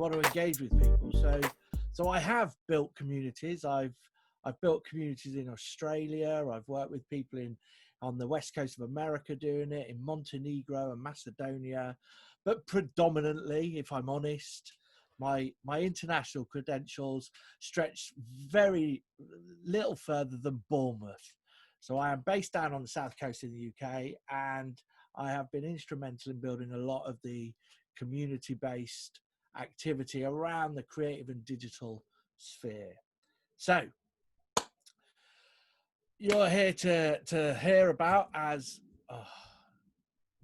want to engage with people. So I have built communities. I've built communities in Australia. I've worked with people on the west coast of America doing it, in Montenegro and Macedonia. But predominantly, if I'm honest, my international credentials stretch very little further than Bournemouth. So I am based down on the south coast in the UK, and I have been instrumental in building a lot of the community-based activity around the creative and digital sphere. So you're here to hear about as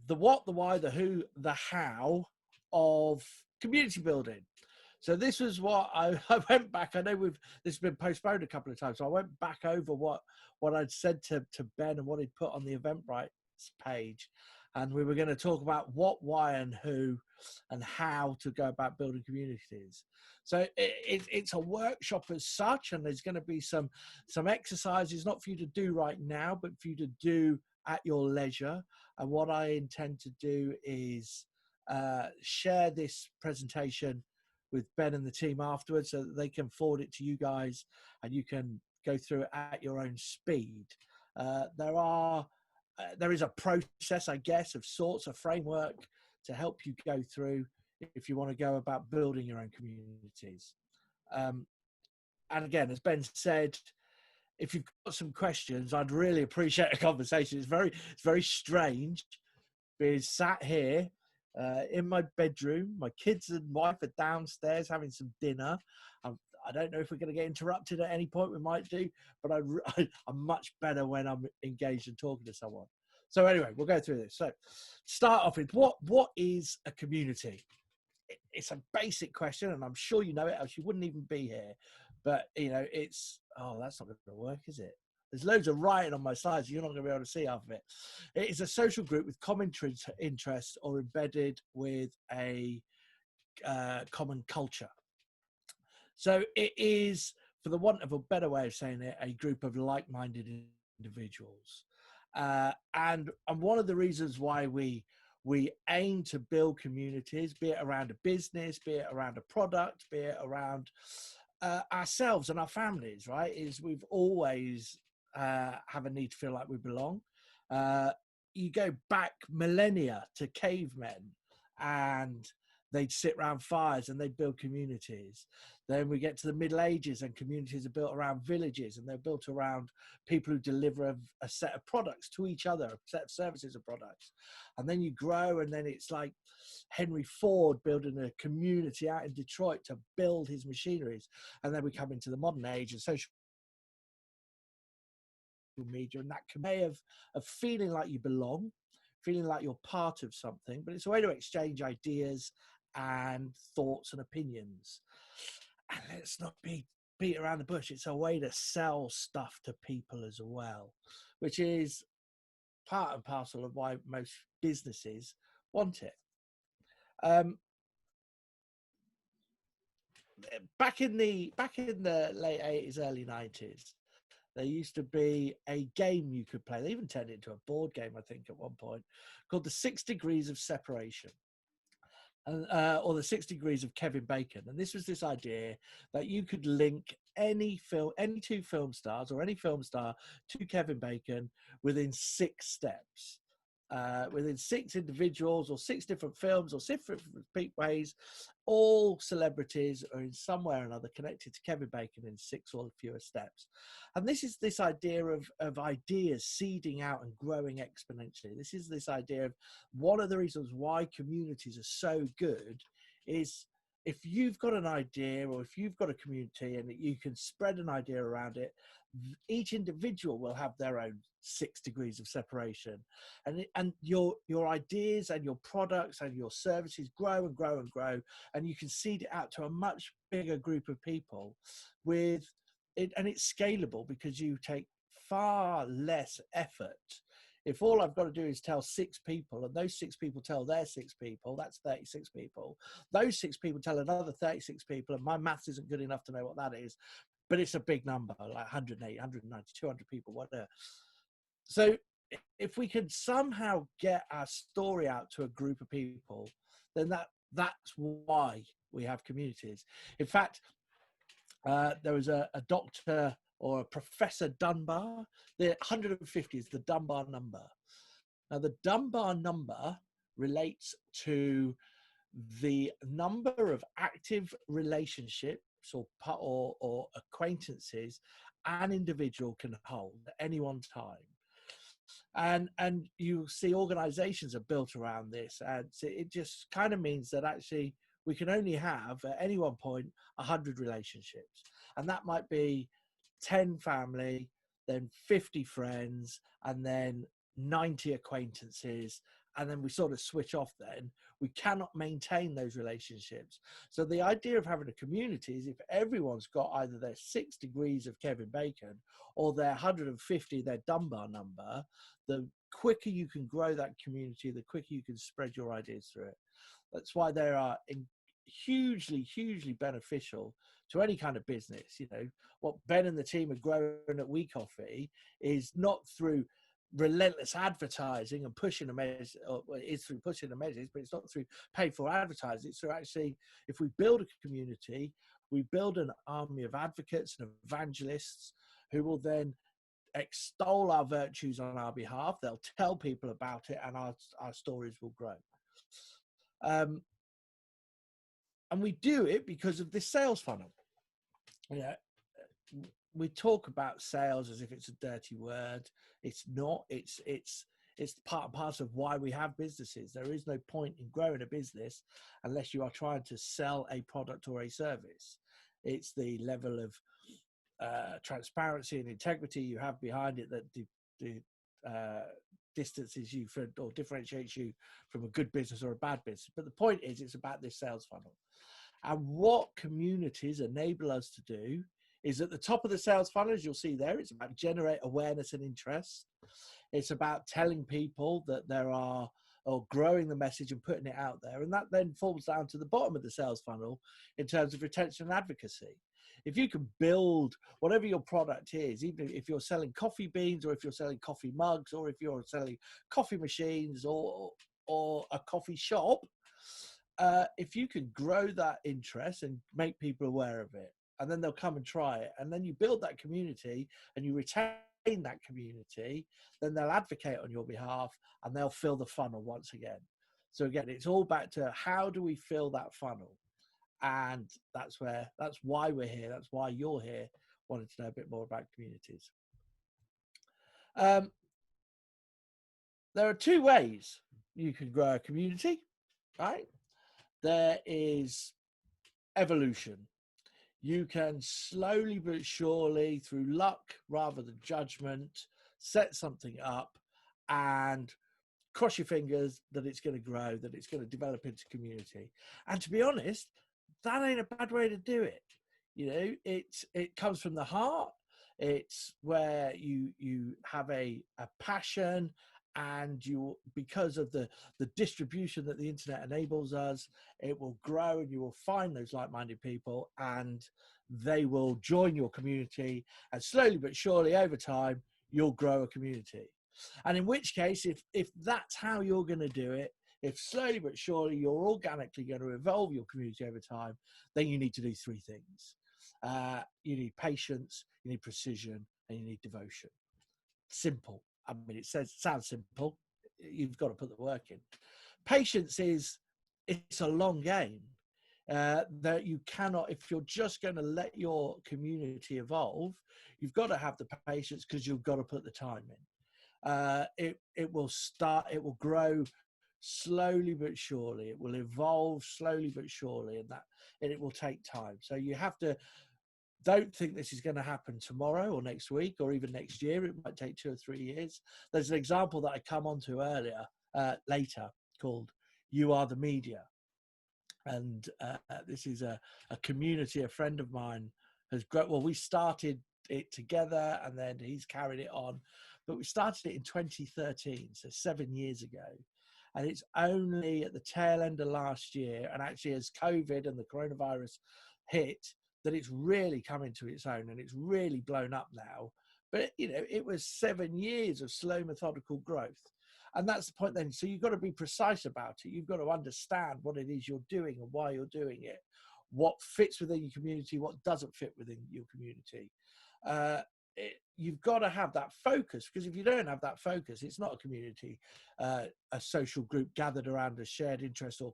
the what, the why, the who, the how of community building. So this was what I went back. I know this has been postponed a couple of times. So I went back over what I'd said to Ben and what he'd put on the Eventbrite page. And we were going to talk about what, why, and who, and how to go about building communities. So it's a workshop as such, and there's going to be some exercises, not for you to do right now, but for you to do at your leisure. And what I intend to do is share this presentation with Ben and the team afterwards, so that they can forward it to you guys, and you can go through it at your own speed. There is a process, I guess, of sorts, a framework to help you go through if you want to go about building your own communities. And again, as Ben said, if you've got some questions, I'd really appreciate a conversation. It's very strange being sat here in my bedroom. My kids and wife are downstairs having some dinner. I don't know if we're going to get interrupted at any point. We might do, but I'm much better when I'm engaged and talking to someone. So anyway, we'll go through this. So start off with what is a community? It's a basic question, and I'm sure you know it, else you wouldn't even be here. But that's not going to work, is it? There's loads of writing on my slides. You're not going to be able to see half of it. It is a social group with common interests or embedded with a common culture. So it is, for the want of a better way of saying it, a group of like-minded individuals. And one of the reasons why we aim to build communities, be it around a business, be it around a product, be it around ourselves and our families, right, is we've always have a need to feel like we belong. You go back millennia to cavemen, and they'd sit around fires and they'd build communities. Then we get to the Middle Ages, and communities are built around villages, and they're built around people who deliver a set of products to each other, a set of services and products. And then you grow, and then it's like Henry Ford building a community out in Detroit to build his machineries. And then we come into the modern age and social media, and that way of feeling like you belong, feeling like you're part of something, but it's a way to exchange ideas and thoughts and opinions. And let's not beat around the bush. It's a way to sell stuff to people as well, which is part and parcel of why most businesses want it. Back in the late 80s, early 90s, there used to be a game you could play. They even turned it into a board game, I think, at one point, called the 6 Degrees of Separation, or the 6 Degrees of Kevin Bacon. And this was this idea that you could link any two film stars or any film star to Kevin Bacon within 6 steps. Within 6 individuals or 6 different films or 6 different ways, all celebrities are in some way or another connected to Kevin Bacon in 6 or fewer steps. And this is this idea of ideas seeding out and growing exponentially. This is this idea of one of the reasons why communities are so good is if you've got an idea, or if you've got a community and you can spread an idea around it, each individual will have their own 6 degrees of separation, and your ideas and your products and your services grow and grow and grow, and you can seed it out to a much bigger group of people with it, and it's scalable because you take far less effort. If all I've got to do is tell 6 people, and those 6 people tell their 6 people, that's 36 people. Those 6 people tell another 36 people, and my maths isn't good enough to know what that is, but it's a big number, like 180, 190, 200 people, whatever. So if we could somehow get our story out to a group of people, then That's why we have communities. In fact, there was a doctor or a Professor Dunbar. The 150 is the Dunbar number. Now, the Dunbar number relates to the number of active relationships or acquaintances an individual can hold at any one time. And you see organizations are built around this, and it just kind of means that actually we can only have at any one point 100 relationships, and that might be 10 family, then 50 friends, and then 90 acquaintances, and then we sort of switch off. Then we cannot maintain those relationships. So the idea of having a community is if everyone's got either their 6 degrees of Kevin Bacon or their 150 their Dunbar number, the quicker you can grow that community, the quicker you can spread your ideas through it. That's why they are hugely beneficial to any kind of business. You know, what Ben and the team are growing at We Coffee is not through relentless advertising and pushing a message, or it's through pushing a message, but it's not through paid for advertising. It's through actually, if we build a community, we build an army of advocates and evangelists who will then extol our virtues on our behalf. They'll tell people about it, and our stories will grow. And we do it because of this sales funnel. Yeah, we talk about sales as if it's a dirty word. It's not. It's part and parcel of why we have businesses. There is no point in growing a business unless you are trying to sell a product or a service. It's the level of transparency and integrity you have behind it that distances you from or differentiates you from a good business or a bad business. But the point is, it's about this sales funnel. And what communities enable us to do is at the top of the sales funnel, as you'll see there, it's about generate awareness and interest. It's about telling people that there are, or growing the message and putting it out there. And that then falls down to the bottom of the sales funnel in terms of retention and advocacy. If you can build whatever your product is, even if you're selling coffee beans or if you're selling coffee mugs or if you're selling coffee machines or a coffee shop, if you can grow that interest and make people aware of it, and then they'll come and try it, and then you build that community and you retain that community, then they'll advocate on your behalf and they'll fill the funnel once again. So again, it's all back to how do we fill that funnel? And that's why we're here. That's why you're here, wanting to know a bit more about communities. There are 2 ways you can grow a community, right? There is evolution. You can slowly but surely, through luck rather than judgment, set something up and cross your fingers that it's going to grow, that it's going to develop into community. And to be honest, that ain't a bad way to do it. You know, it comes from the heart. It's where you have a passion, and you, because of the distribution that the internet enables us, it will grow and you will find those like-minded people and they will join your community, and slowly but surely over time you'll grow a community. And in which case, if that's how you're going to do it, if slowly but surely you're organically going to evolve your community over time, then you need to do 3 things. You need patience, you need precision, and you need devotion. Simple. I mean, it sounds simple. You've got to put the work in. Patience it's a long game. That you cannot, if you're just going to let your community evolve, you've got to have the patience because you've got to put the time in. It will grow slowly but surely. It will evolve slowly but surely, and it will take time. So you have to. Don't think this is going to happen tomorrow or next week or even next year. It might take 2 or 3 years. There's an example that I come on to later called You Are the Media. And this is a community a friend of mine has grown. Well, we started it together and then he's carried it on. But we started it in 2013, so 7 years ago. And it's only at the tail end of last year, and actually as COVID and the coronavirus hit, that it's really come into its own and it's really blown up now. But, you know, it was 7 years of slow, methodical growth. And that's the point then. So you've got to be precise about it. You've got to understand what it is you're doing and why you're doing it, what fits within your community, what doesn't fit within your community. You've got to have that focus, because if you don't have that focus, it's not a community, a social group gathered around a shared interest or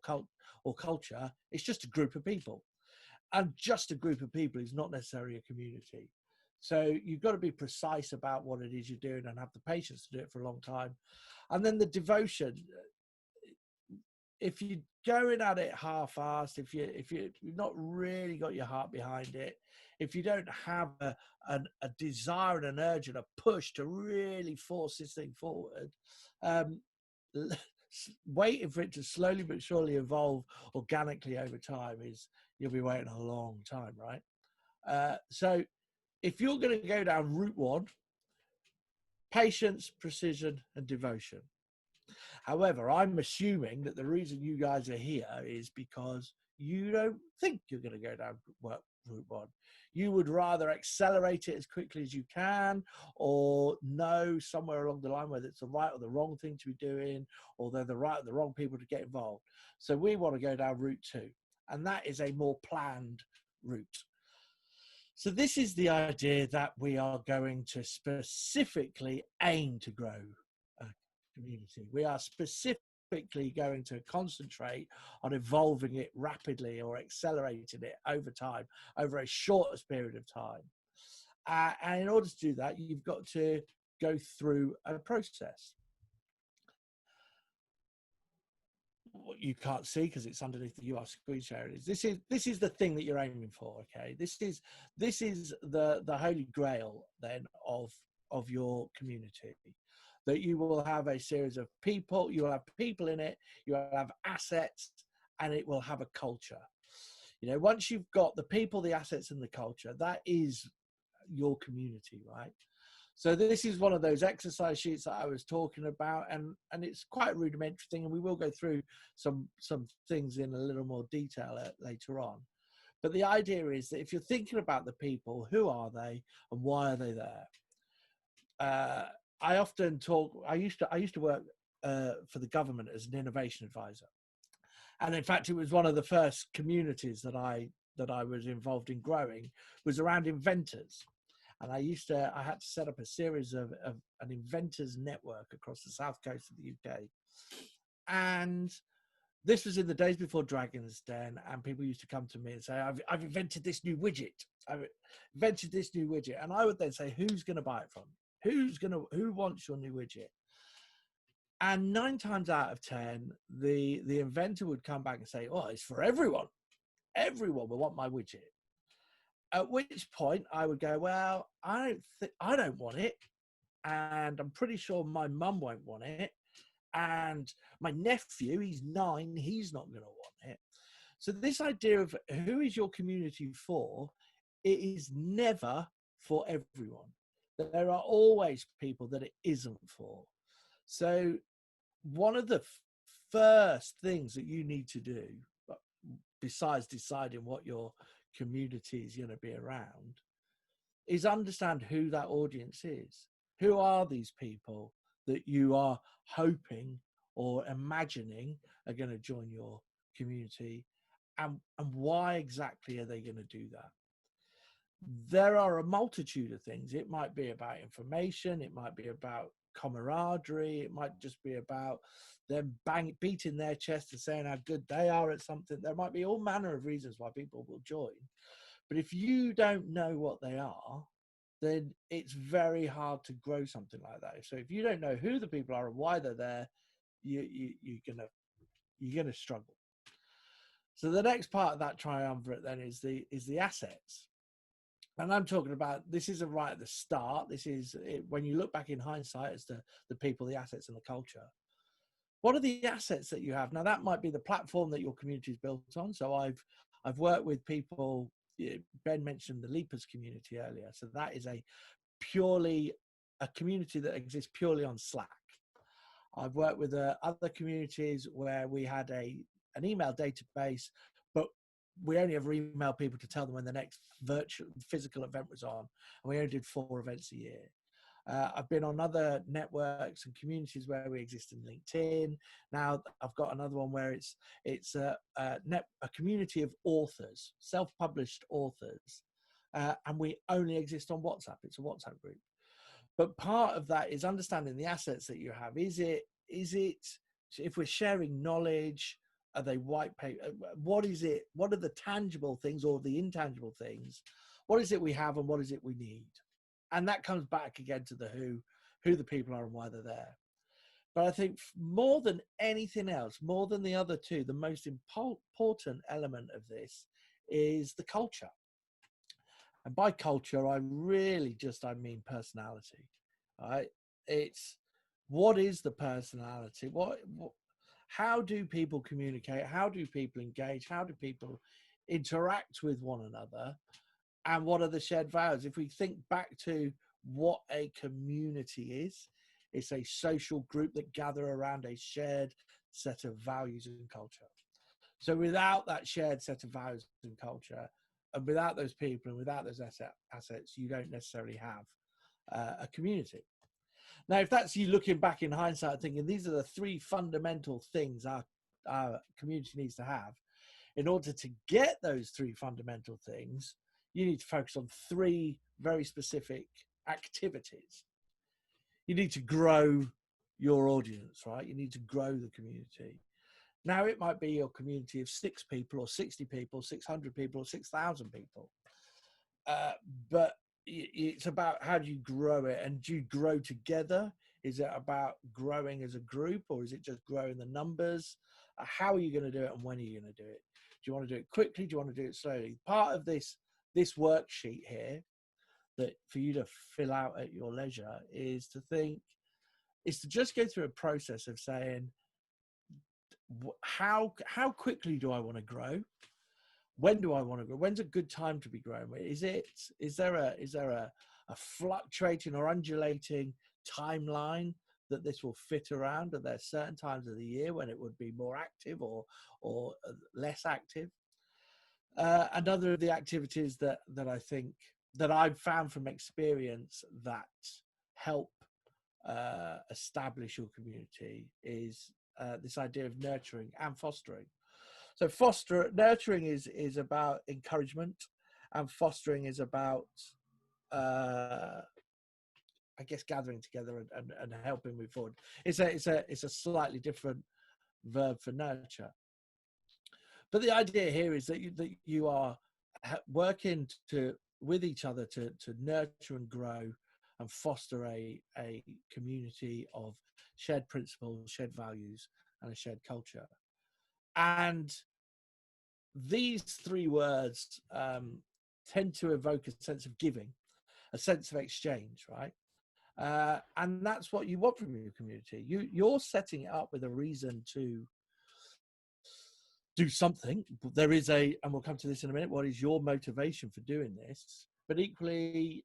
culture. It's just a group of people, and just a group of people is not necessarily a community. So you've got to be precise about what it is you're doing and have the patience to do it for a long time. And then the devotion. If you're going at it half-assed, if you've not really got your heart behind it, if you don't have a desire and an urge and a push to really force this thing forward, waiting for it to slowly but surely evolve organically over time you'll be waiting a long time, right? So if you're going to go down route one, patience, precision, and devotion. However, I'm assuming that the reason you guys are here is because you don't think you're going to go down route one. You would rather accelerate it as quickly as you can, or know somewhere along the line whether it's the right or the wrong thing to be doing, or they're the right or the wrong people to get involved. So we want to go down route two, and that is a more planned route. So this is the idea that we are going to specifically aim to grow a community. We are specifically going to concentrate on evolving it rapidly or accelerating it over time, over a shortest period of time. And in order to do that, you've got to go through a process. What you can't see because it's underneath the UR screen share is this is the thing that you're aiming for. Okay, this is the holy grail then of your community, that you will have a series of people, you will have people in it, you will have assets, and it will have a culture. You know, once you've got the people, the assets, and the culture, that is your community, right? So this is one of those exercise sheets that I was talking about, and it's quite a rudimentary thing, and we will go through some things in a little more detail later on. But the idea is that if you're thinking about the people, who are they and why are they there? I often talk. I used to work for the government as an innovation advisor, and in fact, it was one of the first communities that I was involved in growing was around inventors. And I had to set up a series of an inventors network across the south coast of the UK. And this was in the days before Dragon's Den, and people used to come to me and say, I've invented this new widget. I've invented this new widget. And I would then say, who's going to buy it from? Who wants your new widget? And 9 times out of 10, the inventor would come back and say, oh, it's for everyone. Everyone will want my widget. At which point I would go, well, I don't want it, and I'm pretty sure my mum won't want it, and my nephew, he's 9, he's not going to want it. So this idea of who is your community for, it is never for everyone. There are always people that it isn't for. So one of the first things that you need to do, besides deciding what your community is going to be around, is understand who that audience is. Who are these people that you are hoping or imagining are going to join your community, and why exactly are they going to do that? There are a multitude of things. It might be about information, it might be about camaraderie, it might just be about them beating their chest and saying how good they are at something. There might be all manner of reasons why people will join, but if you don't know what they are, then it's very hard to grow something like that. So if you don't know who the people are and why they're there, you're gonna struggle. So the next part of that triumvirate then is the assets. And I'm talking about, this isn't right at the start. This is when you look back in hindsight as to the people, the assets, and the culture. What are the assets that you have? Now, that might be the platform that your community is built on. So I've worked with people. Ben mentioned the Leapers community earlier. So that is a community that exists purely on Slack. I've worked with other communities where we had an email database, but we only ever emailed people to tell them when the next virtual physical event was on, and we only did 4 events a year. I've been on other networks and communities where we exist in LinkedIn. Now I've got another one where it's a community of authors, self-published authors, and we only exist on WhatsApp. It's a WhatsApp group. But part of that is understanding the assets that you have. Is it if we're sharing knowledge? Are they white paper? What is it? What are the tangible things or the intangible things? What is it we have and what is it we need? And that comes back again to the who the people are and why they're there. But I think more than anything else, more than the other two, the most important element of this is the culture. And by culture, I mean personality. Right? It's what is the personality? How do people communicate? How do people engage? How do people interact with one another? And what are the shared values? If we think back to what a community is, it's a social group that gather around a shared set of values and culture. So without that shared set of values and culture, and without those people and without those assets, you don't necessarily have a community. Now, if that's you looking back in hindsight, thinking these are the three fundamental things our community needs to have, in order to get those three fundamental things, you need to focus on three very specific activities. You need to grow your audience, right? You need to grow the community. Now, it might be your community of 6 people or 60 people, 600 people or 6,000 people. But it's about how do you grow it, and do you grow together? Is it about growing as a group, or is it just growing the numbers? How are you going to do it, and when are you going to do it? Do you want to do it quickly? Do you want to do it slowly? Part of this worksheet here that for you to fill out at your leisure is to just go through a process of saying, how quickly do I want to grow? When do I want to grow? When's a good time to be growing? Is there a fluctuating or undulating timeline that this will fit around? Are there certain times of the year when it would be more active or less active? Another of the activities that I think that I've found from experience that help establish your community is this idea of nurturing and fostering. So nurturing is about encouragement, and fostering is about I guess gathering together and helping move forward. It's a slightly different verb for nurture. But the idea here is that you are working with each other to nurture and grow and foster a community of shared principles, shared values, and a shared culture. And these three words tend to evoke a sense of giving, a sense of exchange, right? And that's what you want from your community. You're setting it up with a reason to do something. There is and we'll come to this in a minute, what is your motivation for doing this? But equally,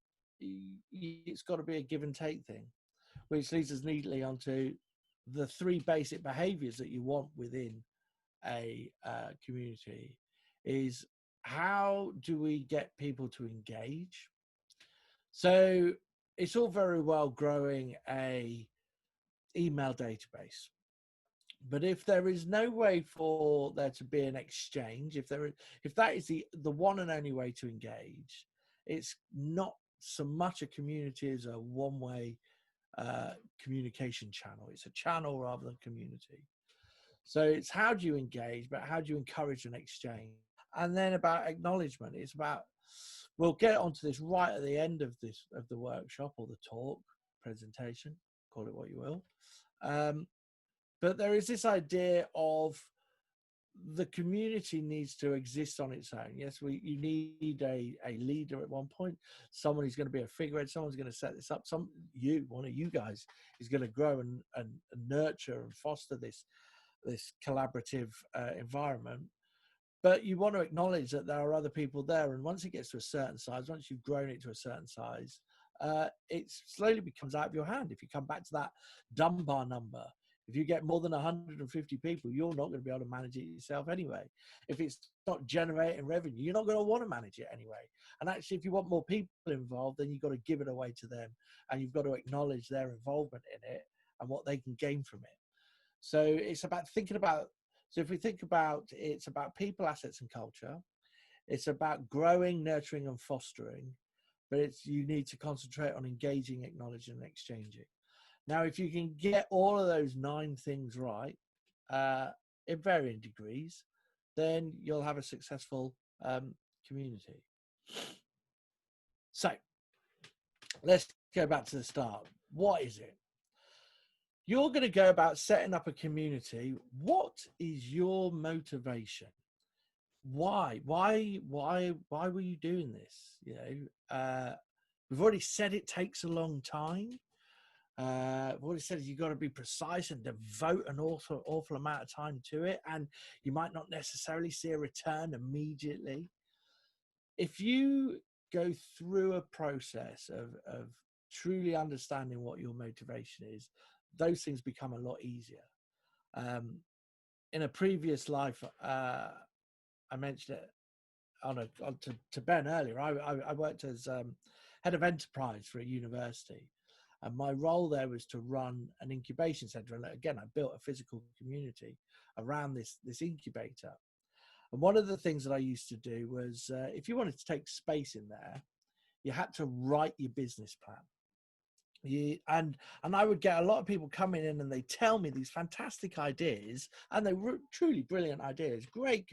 it's got to be a give and take thing, which leads us neatly onto the three basic behaviors that you want within a community. Is how do we get people to engage? So it's all very well growing a email database, but if there is no way for there to be an exchange, if that is the one and only way to engage, it's not so much a community as a one-way communication channel. It's a channel rather than community. So it's how do you engage, but how do you encourage an exchange? And then about acknowledgement, it's about, we'll get onto this right at the end of the workshop or the talk, presentation, call it what you will. But there is this idea of the community needs to exist on its own. Yes, you need a leader at one point. Someone who's going to be a figurehead. Someone's going to set this up. One of you guys is going to grow and nurture and foster this collaborative environment. But you want to acknowledge that there are other people there. And once it gets to a certain size, once you've grown it to a certain size, it slowly becomes out of your hand. If you come back to that Dunbar number, If you get more than 150 people, you're not going to be able to manage it yourself anyway. If it's not generating revenue, you're not going to want to manage it anyway. And actually, if you want more people involved, then you've got to give it away to them, and you've got to acknowledge their involvement in it and what they can gain from it. So it's about thinking about, so if we think about, it's about people, assets, and culture. It's about growing, nurturing, and fostering, but you need to concentrate on engaging, acknowledging, and exchanging. Now, if you can get all of those 9 things right, in varying degrees, then you'll have a successful community. So let's go back to the start. What is it? You're going to go about setting up a community. What is your motivation? Why were you doing this? You know, we've already said it takes a long time. What it said is you've got to be precise and devote an awful amount of time to it, and you might not necessarily see a return immediately. If you go through a process of truly understanding what your motivation is, those things become a lot easier. In a previous life, I mentioned it to Ben earlier. I worked as head of enterprise for a university, and my role there was to run an incubation center. And again, I built a physical community around this incubator. And one of the things that I used to do was, if you wanted to take space in there, you had to write your business plan. And I would get a lot of people coming in and they tell me these fantastic ideas, and they were truly brilliant ideas, great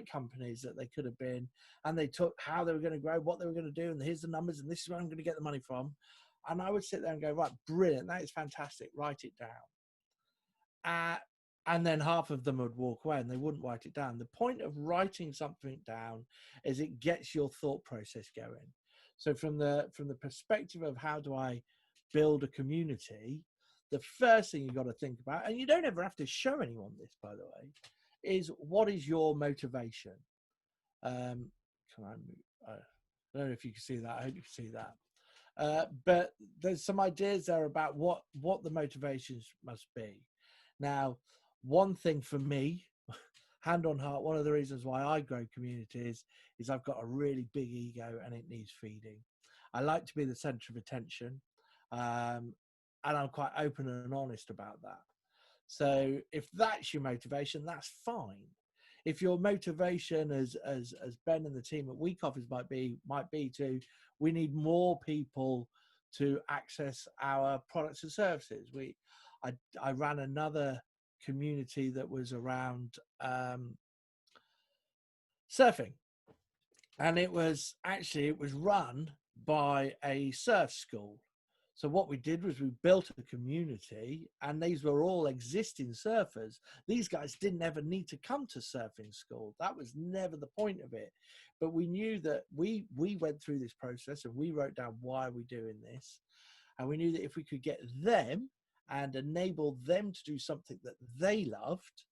companies that they could have been, and they took how they were going to grow, what they were going to do, and here's the numbers, and this is where I'm going to get the money from. And I would sit there and go, right, brilliant, that is fantastic, write it down. And then half of them would walk away and they wouldn't write it down. The point of writing something down is it gets your thought process going. So from the perspective of how do I build a community, the first thing you've got to think about, and you don't ever have to show anyone this, by the way, is what is your motivation? Can I move? I don't know if you can see that. I hope you can see that. But there's some ideas there about what the motivations must be. Now, one thing for me, hand on heart, one of the reasons why I grow communities is I've got a really big ego and it needs feeding. I like to be the center of attention, and I'm quite open and honest about that. So if that's your motivation, that's fine. If your motivation, as Ben and the team at Week Office might be to, we need more people to access our products and services. I ran another community that was around surfing, and it was run by a surf school. So what we did was we built a community, and these were all existing surfers. These guys didn't ever need to come to surfing school. That was never the point of it. But we knew that we went through this process and we wrote down why we're doing this. And we knew that if we could get them and enable them to do something that they loved,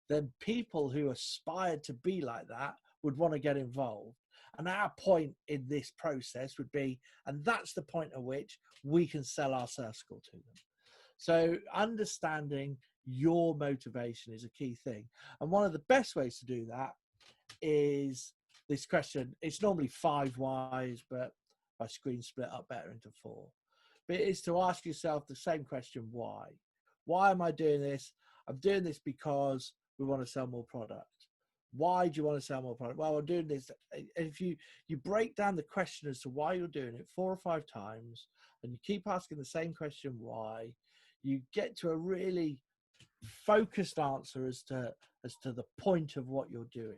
then people who aspired to be like that would want to get involved. And our point in this process would be, and that's the point at which we can sell our surf school to them. So understanding your motivation is a key thing. And one of the best ways to do that is this question. It's normally 5 whys, but my screen split up better into 4. But it is to ask yourself the same question, why? Why am I doing this? I'm doing this because we want to sell more product. Why do you want to sell more product? Well, I'm doing this. If you break down the question as to why you're doing it 4 or 5 times, and you keep asking the same question, why, you get to a really focused answer as to the point of what you're doing.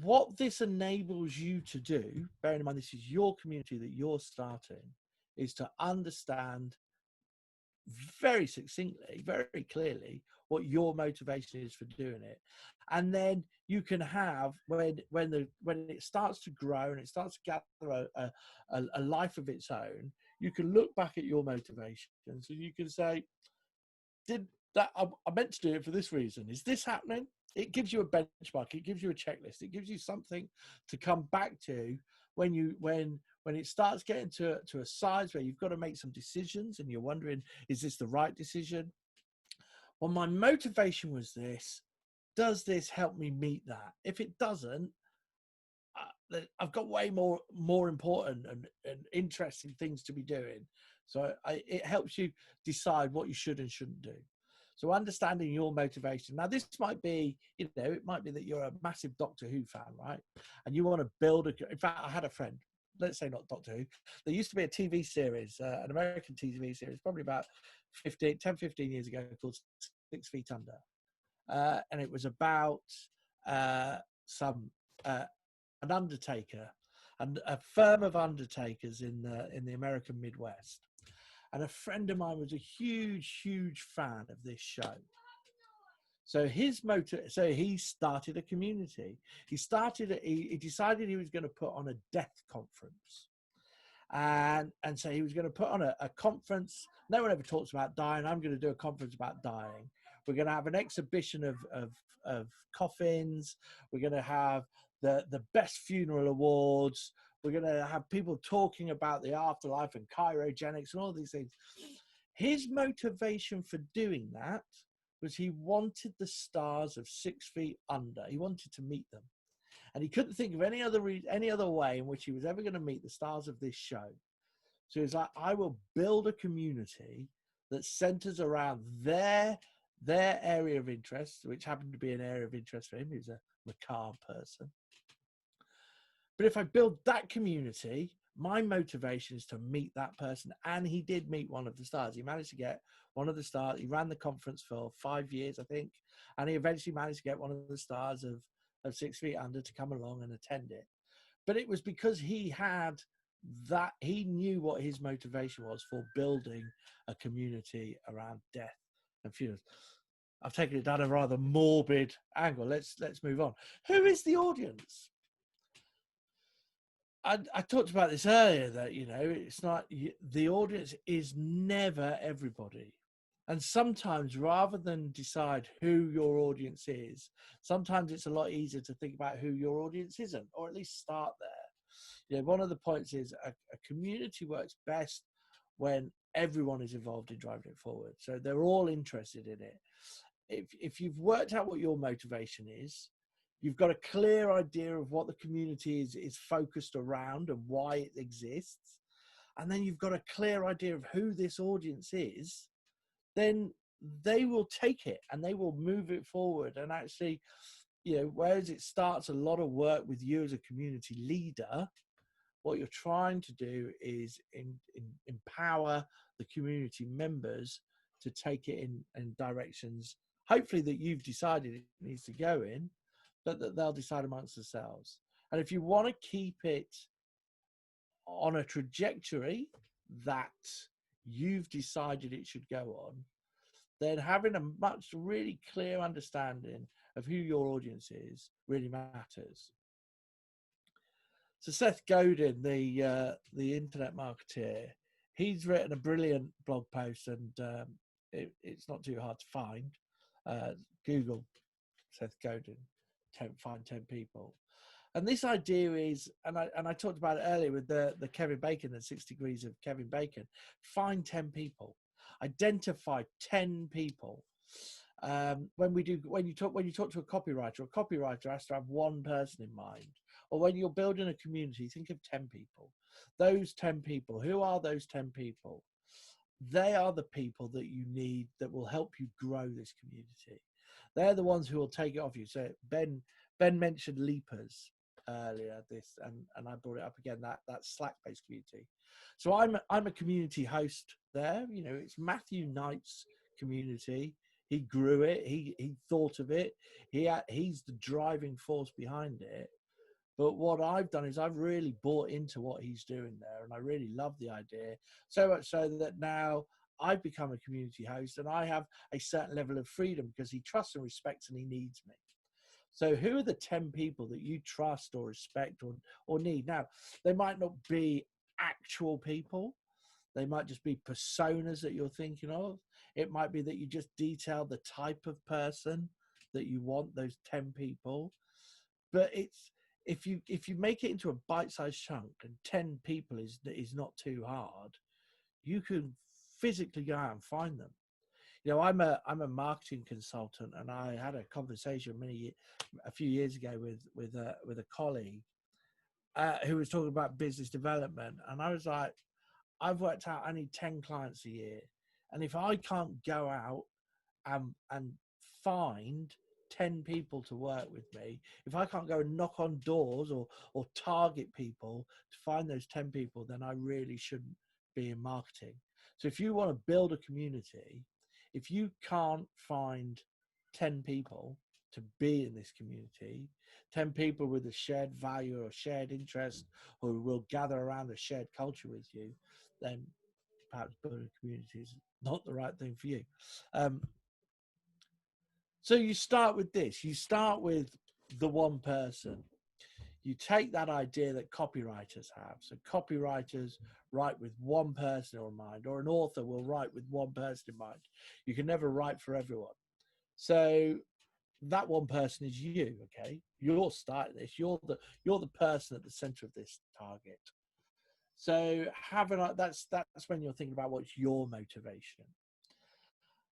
What this enables you to do, bearing in mind this is your community that you're starting, is to understand very succinctly, very clearly, what your motivation is for doing it. And then you can have, when it starts to grow and it starts to gather a life of its own, you can look back at your motivations and you can say, did that, I meant to do it for this reason. Is this happening? It gives you a benchmark. It gives you a checklist. It gives you something to come back to when it starts getting to a size where you've got to make some decisions and you're wondering, is this the right decision? Well, my motivation was this. Does this help me meet that? If it doesn't, I've got way more important and interesting things to be doing. So it helps you decide what you should and shouldn't do. So understanding your motivation. Now, this might be, it might be that you're a massive Doctor Who fan, right? And you want to build in fact, I had a friend, let's say not Doctor Who. There used to be a TV series, an American TV series, probably about 15 years ago, called 6 Feet Under. And it was about some an undertaker and a firm of undertakers in the American Midwest. And a friend of mine was a huge fan of this show. So he started a community. He decided he was going to put on a death conference. And so he was going to put on a conference. No one ever talks about dying. I'm going to do a conference about dying. We're going to have an exhibition of coffins. We're going to have the best funeral awards. We're going to have people talking about the afterlife and cryogenics and all these things. His motivation for doing that was he wanted the stars of 6 Feet Under. He wanted to meet them. And he couldn't think of any other way in which he was ever going to meet the stars of this show. So he's like, I will build a community that centers around their area of interest, which happened to be an area of interest for him. He's a macabre person. But if I build that community, my motivation is to meet that person. And he did meet one of the stars. He managed to get one of the stars. He ran the conference for 5 years, I think. And he eventually managed to get one of the stars of 6 Feet Under to come along and attend it. But it was because he knew what his motivation was for building a community around death and funerals. I've taken it down a rather morbid angle. Let's move on. Who is the audience? I talked about this earlier, that it's not, the audience is never everybody. And sometimes, rather than decide who your audience is, sometimes it's a lot easier to think about who your audience isn't, or at least start there. One of the points is a community works best when everyone is involved in driving it forward. So they're all interested in it. If you've worked out what your motivation is, you've got a clear idea of what the community is focused around and why it exists, and then you've got a clear idea of who this audience is, then they will take it and they will move it forward. And actually, whereas it starts a lot of work with you as a community leader, what you're trying to do is empower the community members to take it in directions, hopefully that you've decided it needs to go in, but that they'll decide amongst themselves. And if you want to keep it on a trajectory that you've decided it should go on, then having a really clear understanding of who your audience is really matters. So Seth Godin, the internet marketeer, he's written a brilliant blog post, and it's not too hard to find. Google Seth Godin, find 10 people. And this idea is, and I talked about it earlier with the Kevin Bacon and 6 Degrees of Kevin Bacon. Find 10 people, identify 10 people. When you talk to a copywriter has to have one person in mind. Or when you're building a community, think of 10 people. Those 10 people, who are those 10 people? They are the people that you need that will help you grow this community. They're the ones who will take it off you. So Ben mentioned Leapers earlier, and I brought it up again, that Slack-based community. So I'm a community host there. It's Matthew Knight's community. He grew it. He thought of it. He's the driving force behind it. But what I've done is I've really bought into what he's doing there, and I really love the idea. So much so that now I've become a community host, and I have a certain level of freedom because he trusts and respects, and he needs me. So who are the 10 people that you trust or respect or need? Now, they might not be actual people. They might just be personas that you're thinking of. It might be that you just detail the type of person that you want, those 10 people. But if you make it into a bite-sized chunk, and 10 people is not too hard, you can physically go out and find them. You know, I'm a marketing consultant, and I had a conversation a few years ago with a colleague who was talking about business development, and I was like, I've worked out I need 10 clients a year, and if I can't go out and find 10 people to work with me, if I can't go and knock on doors or target people to find those 10 people, then I really shouldn't be in marketing. So if you want to build a community, if you can't find 10 people to be in this community, 10 people with a shared value or shared interest, who will gather around a shared culture with you, then perhaps building a community is not the right thing for you. So you start with this. You start with the one person. You take that idea that copywriters have. So copywriters write with one person in mind, or an author will write with one person in mind. You can never write for everyone. So that one person is you, okay? You're starting this. You're the person at the center of this target. So that's when you're thinking about what's your motivation.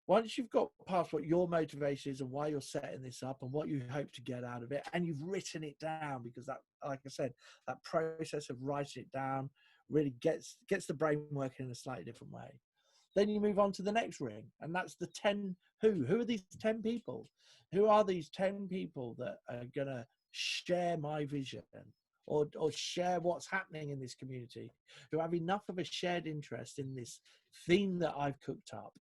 Once you've got past what your motivation is and why you're setting this up and what you hope to get out of it, and you've written it down, because that, like I said, that process of writing it down really gets the brain working in a slightly different way. Then you move on to the next ring, and that's the 10 who. Who are these 10 people? Who are these 10 people that are going to share my vision or share what's happening in this community, who have enough of a shared interest in this theme that I've cooked up,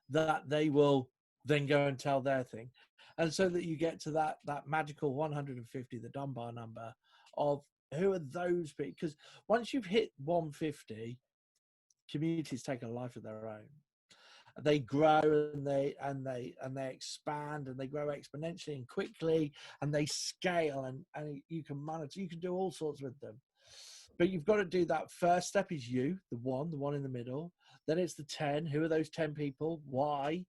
that they will then go and tell their thing. And so that you get to that magical 150, the Dunbar number of who are those people. Because once you've hit 150, communities take a life of their own. They grow and they expand, and they grow exponentially and quickly, and they scale, and you can monitor, you can do all sorts with them. But you've got to do that. First step is you, the one in the middle. Then it's the 10. Who are those 10 people? Why?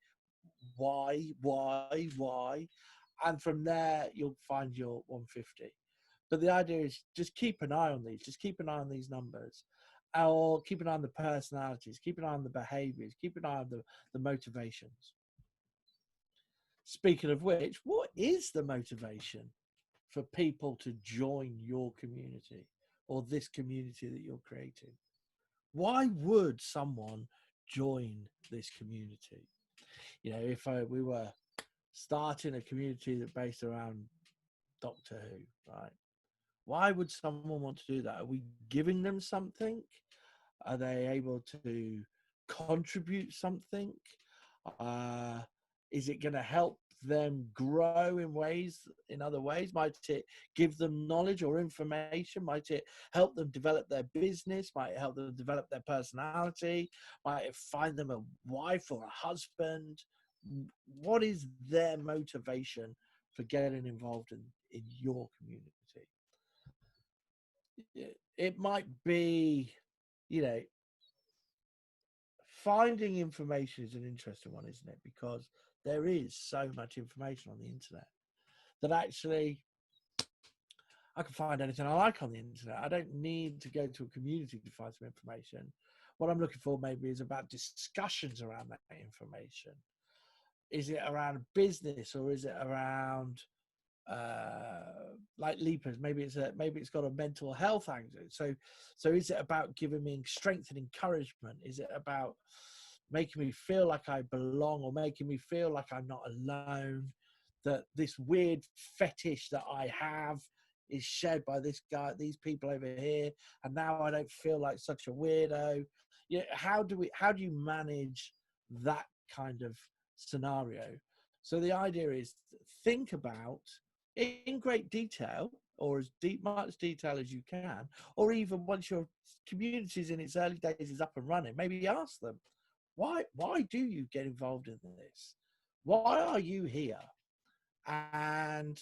And from there, you'll find your 150. But the idea is just keep an eye on these. Just keep an eye on these numbers. Or keep an eye on the personalities. Keep an eye on the behaviors. Keep an eye on the motivations. Speaking of which, what is the motivation for people to join your community or this community that you're creating? Why would someone join this community? You know, if we were starting a community that based around Doctor Who, right? Why would someone want to do that? Are we giving them something? Are they able to contribute something? Is it going to help them grow in other ways? Might it give them knowledge or information? Might it help them develop their business? Might it help them develop their personality? Might it find them a wife or a husband? What is their motivation for getting involved in your community? It might be, you know, finding information is an interesting one, isn't it? Because there is so much information on the internet that actually I can find anything I like on the internet. I don't need to go to a community to find some information. What I'm looking for maybe is about discussions around that information. Is it around business, or is it around like leapers? Maybe it's got a mental health angle. So is it about giving me strength and encouragement? Is it about making me feel like I belong, or making me feel like I'm not alone, that this weird fetish that I have is shared by this guy, these people over here, and now I don't feel like such a weirdo? Yeah, how do you manage that kind of scenario? So the idea is, think about in great detail, or as much detail as you can, or even once your community is in its early days, is up and running, maybe ask them, why do you get involved in this? Why are you here? And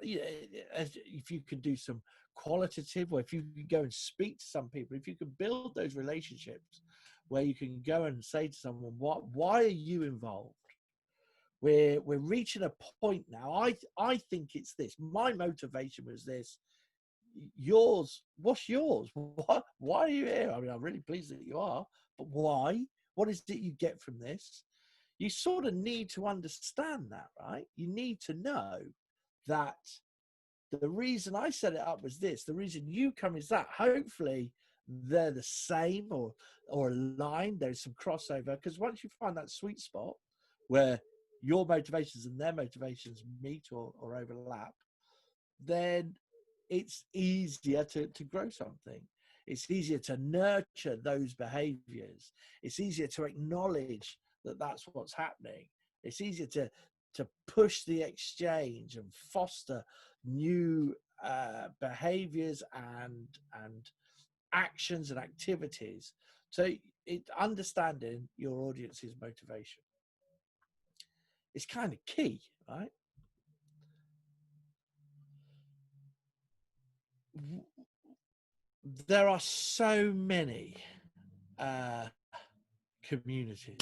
if you could do some qualitative, or if you could go and speak to some people, if you could build those relationships where you can go and say to someone, why are you involved? We're reaching a point now. I think it's this. My motivation was this. Yours, what's yours? Why are you here? I mean, I'm really pleased that you are, but why? what is it you get from this? You sort of need to understand that, right? You need to know that the reason I set it up was this, the reason you come is that. Hopefully they're the same or aligned. There's some crossover, because once you find that sweet spot where your motivations and their motivations meet or overlap, then it's easier to grow something. It's easier to nurture those behaviors. It's easier to acknowledge that that's what's happening. It's easier to push the exchange and foster new behaviors and actions and activities. So understanding your audience's motivation is kind of key, right? There are so many communities.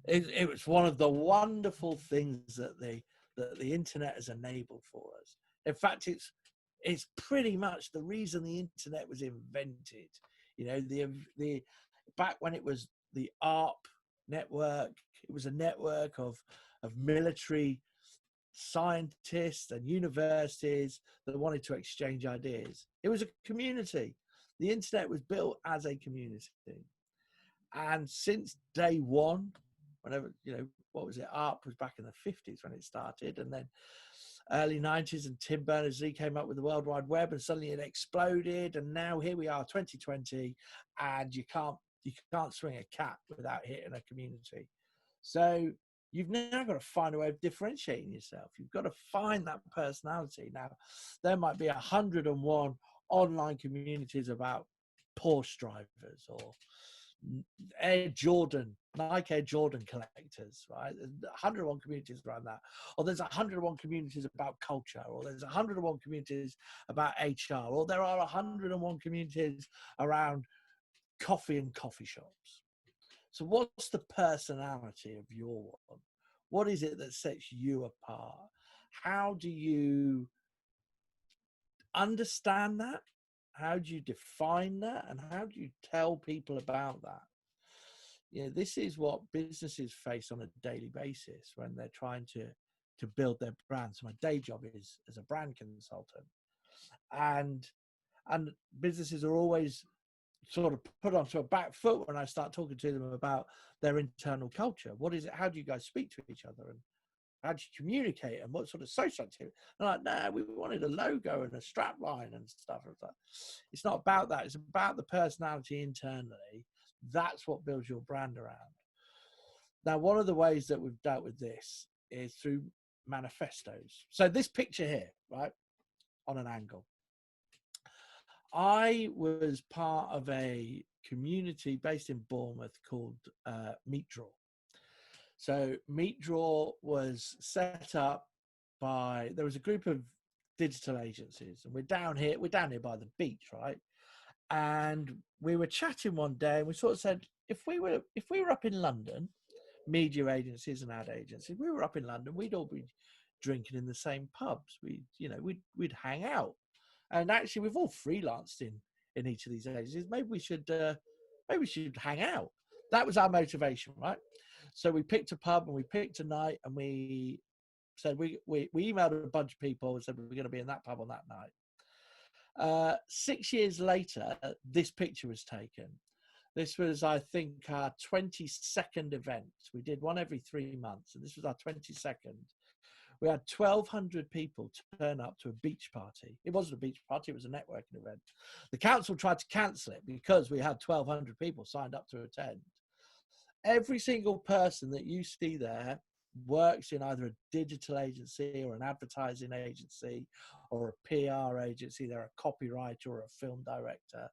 It was one of the wonderful things that the internet has enabled for us. In fact, it's pretty much the reason the internet was invented. You know, the back when it was the ARP network, it was a network of military scientists and universities that wanted to exchange ideas. It was a community. The internet was built as a community. And since day one, whenever, you know, what was it? ARP was back in the 50s when it started, and then early 90s, and Tim Berners-Lee came up with the World Wide Web, and suddenly it exploded. And now here we are, 2020, and you can't swing a cat without hitting a community. So you've now got to find a way of differentiating yourself. You've got to find that personality. Now, there might be 101 online communities about Porsche drivers, or Nike Air Jordan collectors, right? There's 101 communities around that. Or there's 101 communities about culture, or there's 101 communities about HR, or there are 101 communities around coffee and coffee shops. So what's the personality of your one? What is it that sets you apart? How do you understand that? How do you define that? And how do you tell people about that? You know, this is what businesses face on a daily basis when they're trying to build their brand. So my day job is as a brand consultant, and businesses are always sort of put onto a back foot when I start talking to them about their internal culture. What is it? How do you guys speak to each other? And how do you communicate? And what sort of social activity? They're like, nah, we wanted a logo and a strap line and stuff. It's not about that. It's about the personality internally. That's what builds your brand around. Now, one of the ways that we've dealt with this is through manifestos. So this picture here, right, on an angle. I was part of a community based in Bournemouth called Meat Draw. So Meat Draw was set up by, there was a group of digital agencies, and we're down here by the beach, right? And we were chatting one day, and we sort of said, if we were up in London, media agencies and ad agencies, we were up in London, we'd all be drinking in the same pubs. We'd hang out. And actually, we've all freelanced in each of these agencies. Maybe we should hang out. That was our motivation, right? So we picked a pub and we picked a night, and we said we emailed a bunch of people and said we're going to be in that pub on that night. 6 years later, this picture was taken. This was, I think, our 22nd event. We did one every 3 months, and this was our 22nd. We had 1,200 people turn up to a beach party. It wasn't a beach party, it was a networking event. The council tried to cancel it because we had 1,200 people signed up to attend. Every single person that you see there works in either a digital agency or an advertising agency or a PR agency. They're a copywriter or a film director.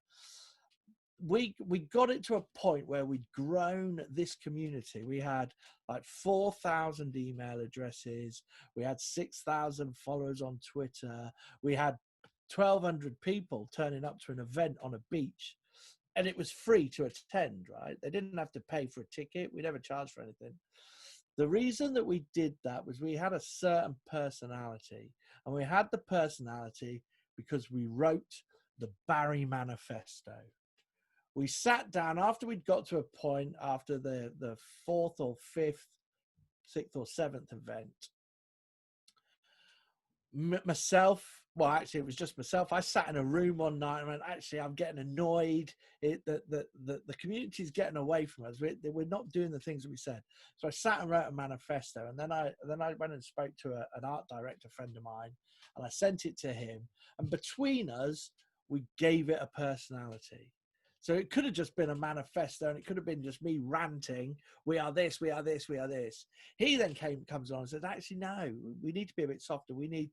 We got it to a point where we'd grown this community. We had like 4,000 email addresses. We had 6,000 followers on Twitter. We had 1,200 people turning up to an event on a beach, and it was free to attend, right? They didn't have to pay for a ticket. We never charged for anything. The reason that we did that was we had a certain personality, and we had the personality because we wrote the Barry Manifesto. We sat down after we'd got to a point after the fourth or fifth, sixth or seventh event. Myself, well, actually, it was just myself. I sat in a room one night and went, actually, I'm getting annoyed. The community's getting away from us. We're not doing the things that we said. So I sat and wrote a manifesto, and then I went and spoke to an art director friend of mine, and I sent it to him. And between us, we gave it a personality. So it could have just been a manifesto, and it could have been just me ranting, we are this, we are this, we are this. He then comes on and says, actually, no, we need to be a bit softer. We need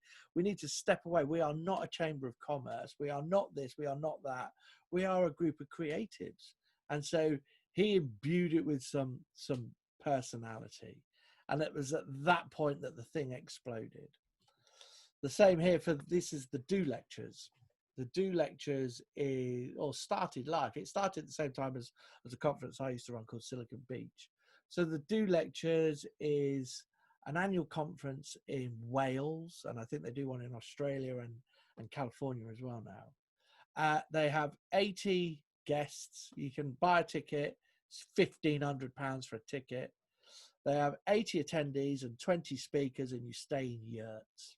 to step away. We are not a chamber of commerce. We are not this, we are not that. We are a group of creatives. And so he imbued it with some personality. And it was at that point that the thing exploded. The same here this is the Do Lectures. The Do Lectures started live. It started at the same time as a conference I used to run called Silicon Beach. So the Do Lectures is an annual conference in Wales, and I think they do one in Australia and California as well now. They have 80 guests. You can buy a ticket. It's £1,500 for a ticket. They have 80 attendees and 20 speakers, and you stay in yurts.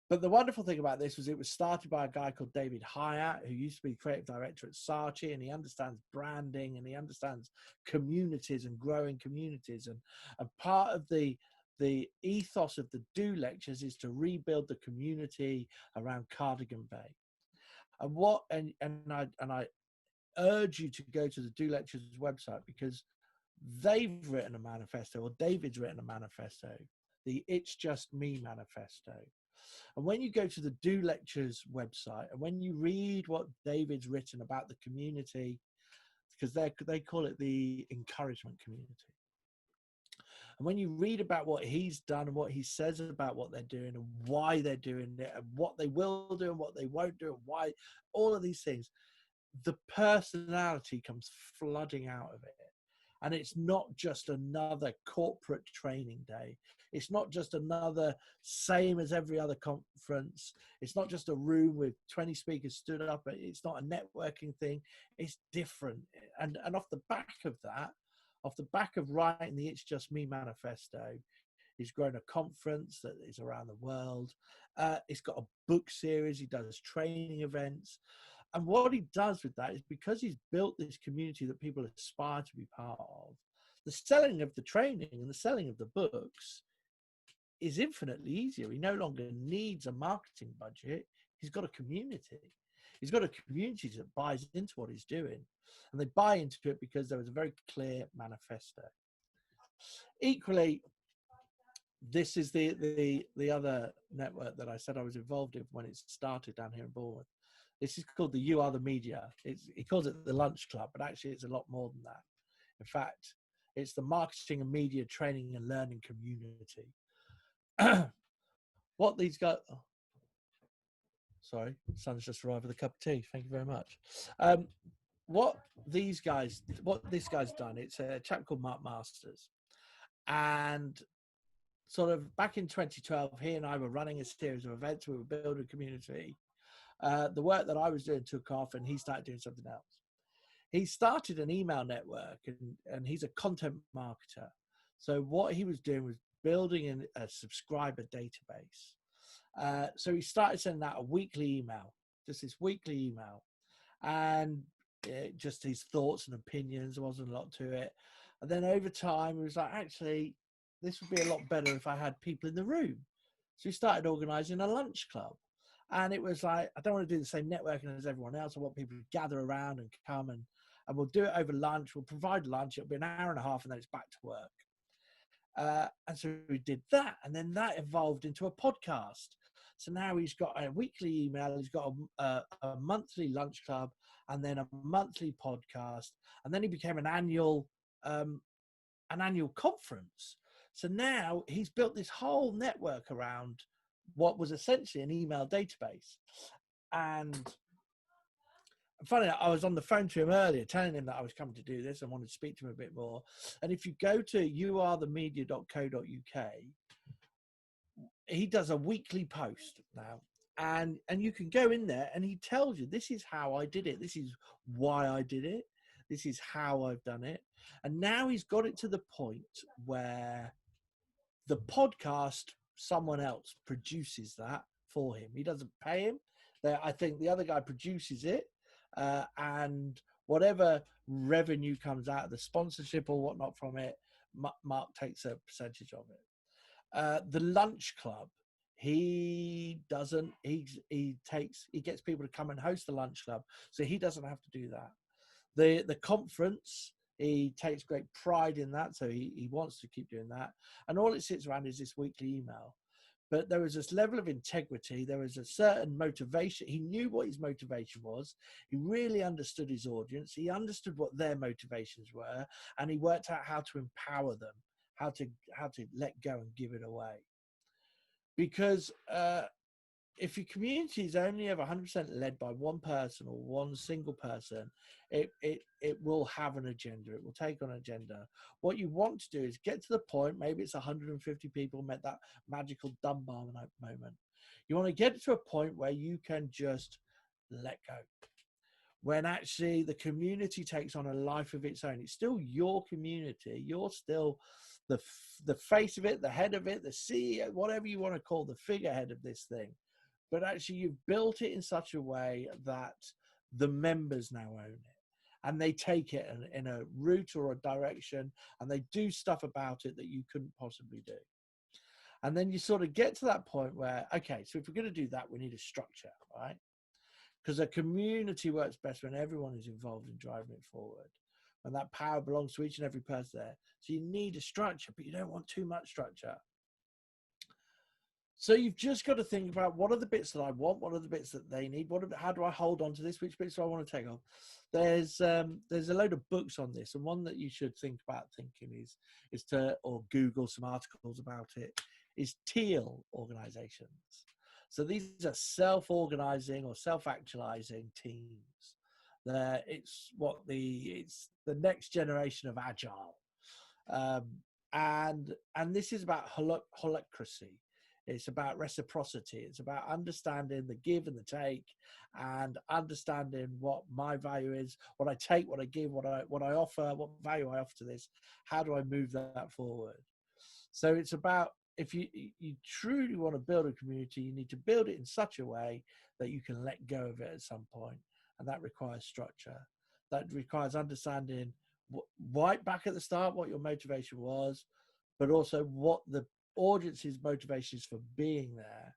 But the wonderful thing about this was it was started by a guy called David Hyatt, who used to be creative director at Saatchi, and he understands branding and he understands communities and growing communities. And part of the ethos of the Do Lectures is to rebuild the community around Cardigan Bay. And I urge you to go to the Do Lectures website, because they've written a manifesto, or David's written a manifesto, the It's Just Me manifesto. And when you go to the Do Lectures website, and when you read what David's written about the community, because they call it the encouragement community. And when you read about what he's done and what he says about what they're doing and why they're doing it and what they will do and what they won't do and why, all of these things, the personality comes flooding out of it. And it's not just another corporate training day. It's not just another same as every other conference. It's not just a room with 20 speakers stood up. It's not a networking thing. It's different. And off the back of that, off the back of writing the It's Just Me manifesto, he's grown a conference that is around the world. He's got a book series. He does training events. And what he does with that is, because he's built this community that people aspire to be part of, the selling of the training and the selling of the books is infinitely easier. He no longer needs a marketing budget. He's got a community. He's got a community that buys into what he's doing. And they buy into it because there is a very clear manifesto. Equally, this is the other network that I said I was involved in when it started down here in Bournemouth. This is called the You Are the Media. He calls it the Lunch Club, but actually it's a lot more than that. In fact, it's the Marketing and Media Training and Learning Community. What these guys... Oh, sorry, son's just arrived with a cup of tea. Thank you very much. What this guy's done, it's a chap called Mark Masters. And sort of back in 2012, he and I were running a series of events. We were building a community. The work that I was doing took off, and he started doing something else. He started an email network, and he's a content marketer. So what he was doing was building a subscriber database. So he started sending out a weekly email, just this weekly email, and just his thoughts and opinions. There wasn't a lot to it. And then over time, he was like, actually, this would be a lot better if I had people in the room. So he started organizing a lunch club. And it was like, I don't want to do the same networking as everyone else. I want people to gather around and come, and we'll do it over lunch. We'll provide lunch. It'll be an hour and a half, and then it's back to work. And so we did that. And then that evolved into a podcast. So now he's got a weekly email. He's got a monthly lunch club, and then a monthly podcast. And then he became an annual conference. So now he's built this whole network around what was essentially an email database. And funny, I was on the phone to him earlier telling him that I was coming to do this and wanted to speak to him a bit more. And if you go to youarethemedia.co.uk, he does a weekly post now, and you can go in there and he tells you, this is how I did it, this is why I did it, this is how I've done it. And now he's got it to the point where the podcast, someone else produces that for him. He doesn't pay him. I think the other guy produces it, and whatever revenue comes out of the sponsorship or whatnot from it, Mark takes a percentage of it. The lunch club, he doesn't. He gets people to come and host the lunch club, so he doesn't have to do that. The conference, he takes great pride in that, so he wants to keep doing that. And all it sits around is this weekly email. But there was this level of integrity. There was a certain motivation. He knew what his motivation was. He really understood his audience. He understood what their motivations were, and he worked out how to empower them, how to let go and give it away. Because if your community is only ever 100% led by one person or one single person, it will have an agenda. It will take on an agenda. What you want to do is get to the point, maybe it's 150 people met that magical Dunbar moment. You want to get to a point where you can just let go. When actually the community takes on a life of its own. It's still your community. You're still the face of it, the head of it, the CEO, whatever you want to call the figurehead of this thing. But actually you've built it in such a way that the members now own it, and they take it in a route or a direction, and they do stuff about it that you couldn't possibly do. And then you sort of get to that point where, okay, so if we're going to do that, we need a structure, right? Because a community works best when everyone is involved in driving it forward, and that power belongs to each and every person there. So you need a structure, but you don't want too much structure. So you've just got to think about, what are the bits that I want? What are the bits that they need? How do I hold on to this? Which bits do I want to take off? There's a load of books on this, and one that you should think about thinking is to, or Google some articles about it, is teal organizations. So these are self-organizing or self-actualizing teams. It's the next generation of agile, and this is about holacracy. It's about reciprocity. It's about understanding the give and the take, and understanding what my value is, what I take, what I give, what I offer, what value I offer to this. How do I move that forward? So it's about, if you truly want to build a community, you need to build it in such a way that you can let go of it at some point. And that requires structure. That requires understanding right back at the start what your motivation was, but also what the audience's motivation is for being there.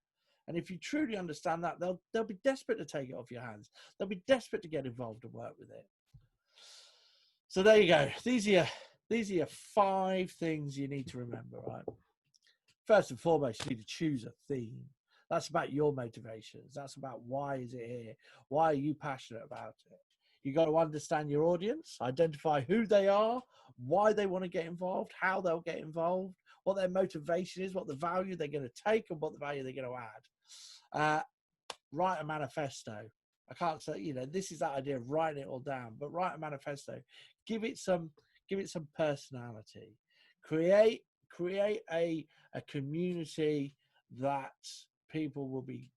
And if you truly understand that, they'll be desperate to take it off your hands. They'll be desperate to get involved and work with it. So there you go. These are your 5 things you need to remember, right? First and foremost, you need to choose a theme. That's about your motivations. That's about, why is it here? Why are you passionate about it? You got to understand your audience, identify who they are, why they want to get involved, how they'll get involved, what their motivation is, what the value they're going to take, and what the value they're going to add. Write a manifesto. I can't say, this is that idea of writing it all down, but write a manifesto. Give it some personality. Create a community that people will be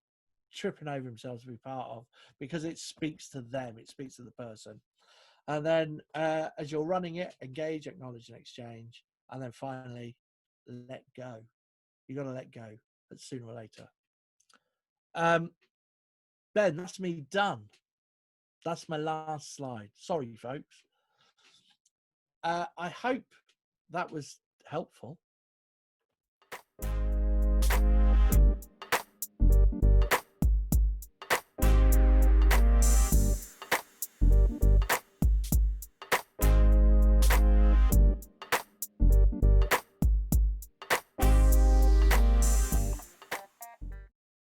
tripping over themselves to be part of, because it speaks to them, it speaks to the person. And then as you're running it, engage, acknowledge, and exchange. And then finally, let go. You got to let go, but sooner or later. Ben, that's me done. That's my last slide. Sorry, folks. I hope that was helpful.